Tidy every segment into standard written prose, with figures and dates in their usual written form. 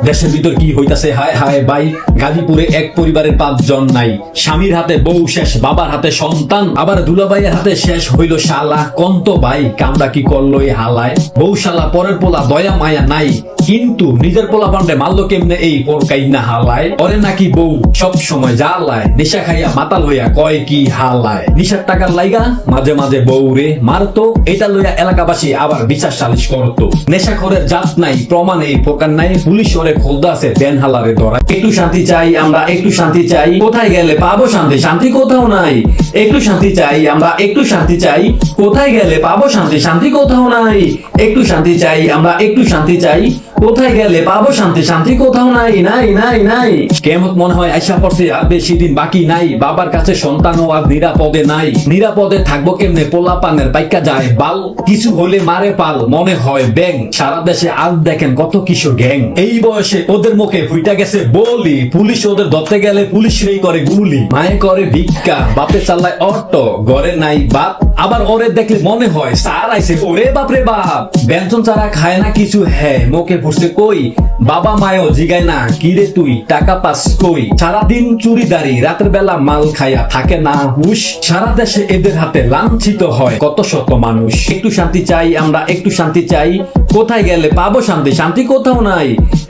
দেশের ভিতর কি হইতাছে হায় হায় ভাই। গাজীপুরে এক পরিবারের 5 জন নাই, স্বামীর হাতে বউ শেষ, বাবার হাতে সন্তান, আবার দুলাভাইয়ের হাতে শেষ হইল শালা। কন্ত ভাই কামড়া কি করলো এই হালায়। বউ শালা পরের পোলা দয়া মায়া নাই, কিন্তু নিজের পোলা পান্ডে মারলো কেমনে এই পোরকাই না হালায়। ওরে নাকি বউ সব সময় জ্বালায়, নেশা খাইয়া মাতাল হইয়া কয় কি হালায়। নিশার টাকার লাইগা মাঝে মাঝে বউ রে মারতো, এটা লইয়া এলাকাবাসী আবার বিচার সালিশ করতো। নেশাখোরের জাত নাই, প্রমাণ এই প্রকার নাই, পুলিশ ওরে খোলদা আছে দেন হালারে ধরা। একটু শান্তি চাই আমরা, একটু শান্তি চাই, কোথায় গেলে পাবো শান্তি, শান্তি কোথাও নাই। একটু শান্তি চাই আমরা, একটু শান্তি চাই, কোথায় গেলে পাবো শান্তি, শান্তি কোথাও নাই। একটু শান্তি চাই আমরা, একটু শান্তি চাই, কোথায় গেলে পাবো শান্তি, শান্তি কোথাও নাই নাই নাই নাই। কেমন মনে হয় আইসা পড়ছে, আর বেশি দিন বাকি নাই। বাবার কাছে সন্তানও আর নিরাপদে নাই, নিরাপদে থাকবো কেমনে, পোলা পানের পাইকা যায় বাল, কিছু হলে মারে পাল, মনে হয় ব্যাং। সারা দেশে আজ দেখেন কত কিশোর গ্যাং, এই বয়সে ওদের মুখে ফুইটা গেছে বলি। পুলিশ ওদের ধরতে গেলে পুলিশরাই করে গুলি, মায়ে করে ভিক্ষা, বাপে চালায় অটো, ঘরে নাই বাপ, আবার ওরে দেখলে মনে হয় সার আইছে ওরে বাপরে বাপ। ব্যঞ্জন ছাড়া খায় না কিছু, হ্যাঁ মুখে ফুটছে কই, বাবা মায়ও জিগায় না কিরে তুই টাকা পাস কই। সারাদিন চুরিদারি, রাতের বেলা মাল খাইয়া থাকে না হুশ, সারা দেশে এদের হাতে লাঞ্ছিত হয় কত শত মানুষ। একটু শান্তি চাই আমরা, একটু শান্তি চাই, কোথায় গেলে পাবো শান্তি, শান্তি কোথাও নাই।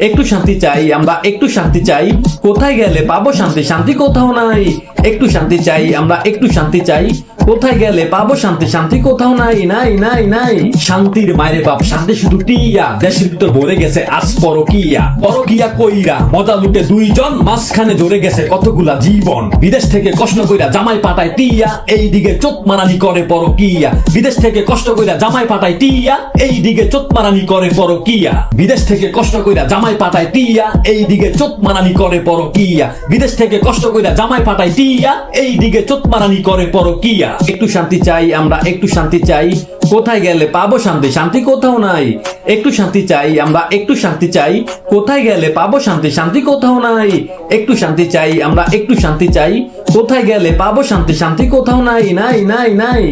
একটু শান্তি চাই আমরা, একটু শান্তি চাই, কোথায় গেলে পাবো শান্তি, শান্তি কোথাও নাই। একটু শান্তি চাই আমরা, একটু শান্তি চাই, কোথায় গেলে পাবো শান্তি, শান্তি কোথাও নাই নাই নাই নাই। শান্তির মায়ের বাপ, শান্তি শুধু টিয়া, দেশের ভিতর ভরে গেছে আজ পরকিয়া। পরকিয়া কইরা মজা লুটে 2 জন, মাঝখানে জড়ে গেছে কতগুলা জীবন। বিদেশ থেকে কষ্ট কইরা জামাই পাঠায় টিয়া, এই দিকে চোট মারানি করে পরকিয়া। বিদেশ থেকে কষ্ট কইরা জামাই পাঠায় টিয়া, এই দিকে চোট মারানি করে পরকিয়া। বিদেশ থেকে কষ্ট কইরা জামাই পাঠায় টিয়া, এই দিকে চোট মারানি করে পরকিয়া। বিদেশ থেকে কষ্ট কইরা জামাই পাঠায় টিয়া, এই দিকে চোট মারানি করে পরকিয়া। একটু শান্তি চাই আমরা, একটু শান্তি চাই, কোথায় গেলে পাবো শান্তি, শান্তি কোথাও নাই। একটু শান্তি চাই আমরা, একটু শান্তি চাই, কোথায় গেলে পাবো শান্তি, শান্তি কোথাও নাই। একটু শান্তি চাই আমরা, একটু শান্তি চাই, কোথায় গেলে পাবো শান্তি, শান্তি কোথাও নাই নাই নাই নাই।